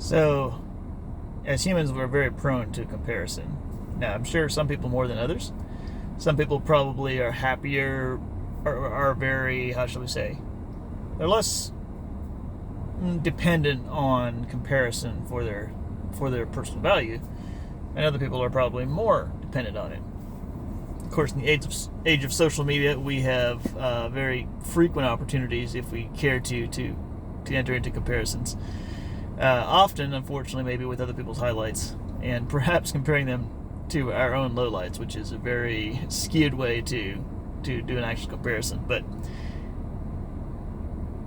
So, as humans, we're very prone to comparison. Now, I'm sure some people more than others. Some people probably are happier, or are very, how shall we say, they're less dependent on comparison for their personal value, and other people are probably more dependent on it. Of course, in the age of social media, we have very frequent opportunities, if we care to enter into comparisons. Often, unfortunately, maybe with other people's highlights, and perhaps comparing them to our own lowlights, which is a very skewed way to do an actual comparison. But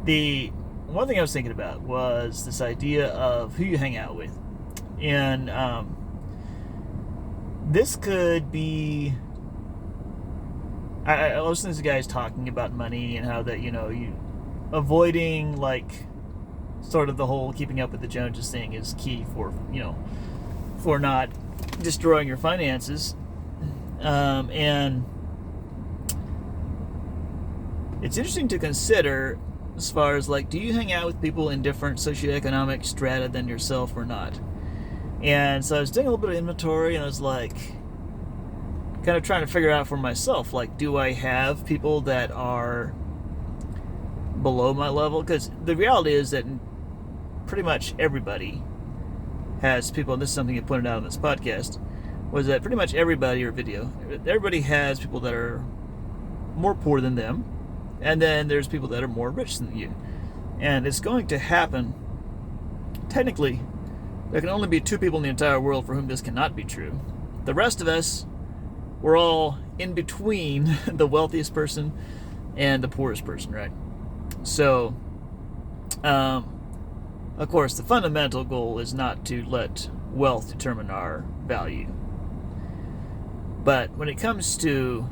the one thing I was thinking about was this idea of who you hang out with, and this could be. I listen to these guys talking about money and how that you avoiding sort of the whole keeping up with the Joneses thing is key for not destroying your finances, and it's interesting to consider as far as do you hang out with people in different socioeconomic strata than yourself or not? And so I was doing a little bit of inventory, and I was kind of trying to figure out for myself, do I have people that are below my level? Because the reality is that pretty much everybody has people, and this is something you pointed out on this podcast, was that pretty much everybody has people that are more poor than them, and then there's people that are more rich than you. And it's going to happen. Technically, there can only be two people in the entire world for whom this cannot be true. The rest of us, we're all in between the wealthiest person and the poorest person, right? So, of course, the fundamental goal is not to let wealth determine our value. But when it comes to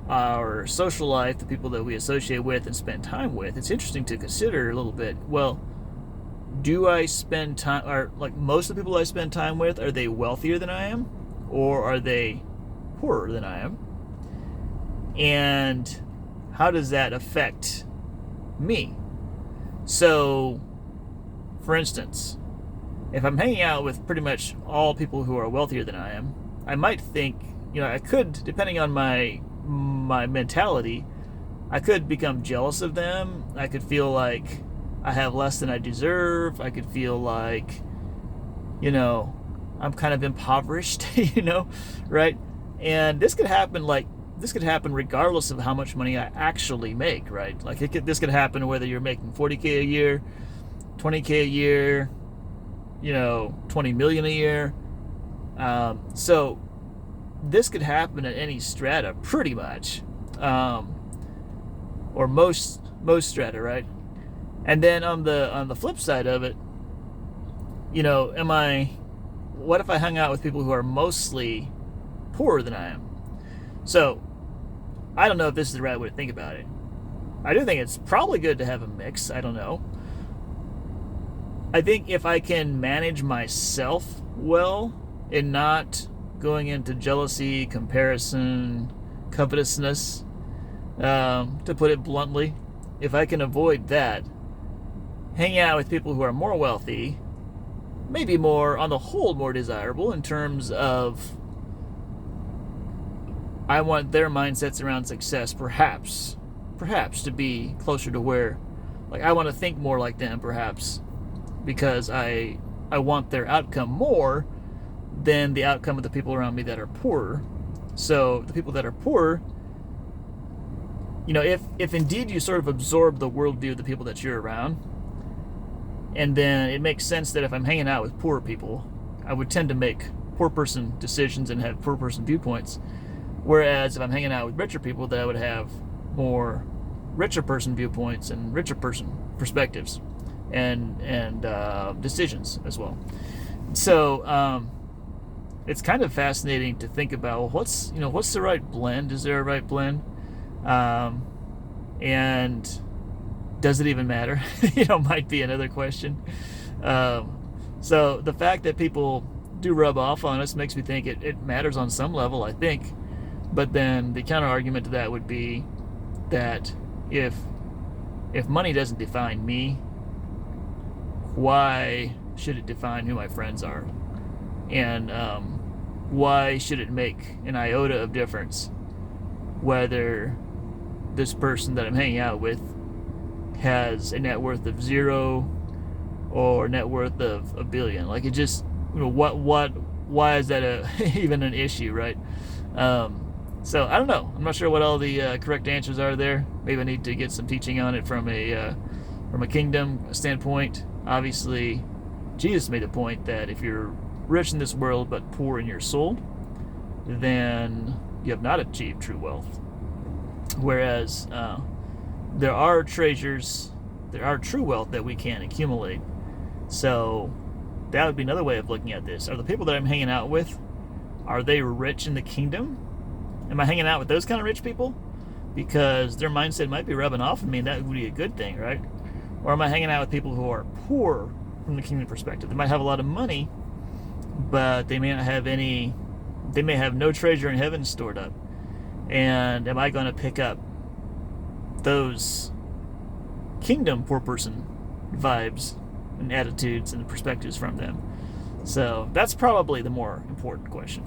our social life, the people that we associate with and spend time with, it's interesting to consider a little bit. Well, do I spend time, or most of the people I spend time with, are they wealthier than I am? Or are they poorer than I am? And how does that affect me? So, for instance, if I'm hanging out with pretty much all people who are wealthier than I am, I might think, I could, depending on my mentality, I could become jealous of them. I could feel like I have less than I deserve. I could feel like, I'm kind of impoverished, right? And this could happen regardless of how much money I actually make, right? This could happen whether you're making $40K a year, $20K a year, $20 million a year. So this could happen at any strata, pretty much, or most strata, right? And then on the flip side of it, what if I hung out with people who are mostly poorer than I am? So I don't know if this is the right way to think about it. I do think it's probably good to have a mix. I don't know. I think if I can manage myself well and not going into jealousy, comparison, covetousness, to put it bluntly, if I can avoid that, hanging out with people who are more wealthy, maybe more, on the whole, more desirable in terms of I want their mindsets around success, perhaps to be closer to where, I want to think more like them, perhaps, because I want their outcome more than the outcome of the people around me that are poorer. So the people that are poorer, if indeed you sort of absorb the worldview of the people that you're around, and then it makes sense that if I'm hanging out with poor people, I would tend to make poor person decisions and have poor person viewpoints. Whereas if I'm hanging out with richer people, that I would have more richer person viewpoints and richer person perspectives and decisions as well. So it's kind of fascinating to think about, what's the right blend? Is there a right blend? And does it even matter? Might be another question. So the fact that people do rub off on us makes me think it matters on some level, I think. But then the counter argument to that would be that if money doesn't define me, why should it define who my friends are? And why should it make an iota of difference whether this person that I'm hanging out with has a net worth of 0 or net worth of a billion? Like, it just, why is that even an issue, right? So I don't know. I'm not sure what all the correct answers are there. Maybe I need to get some teaching on it from a kingdom standpoint. Obviously, Jesus made the point that if you're rich in this world but poor in your soul, then you have not achieved true wealth. Whereas there are treasures, there are true wealth that we can accumulate. So that would be another way of looking at this. Are the people that I'm hanging out with, are they rich in the kingdom? Am I hanging out with those kind of rich people? Because their mindset might be rubbing off on me, and that would be a good thing, right? Or am I hanging out with people who are poor from the kingdom perspective? They might have a lot of money, but they may not have any, they may have no treasure in heaven stored up. And am I going to pick up those kingdom poor person vibes and attitudes and perspectives from them? So that's probably the more important question.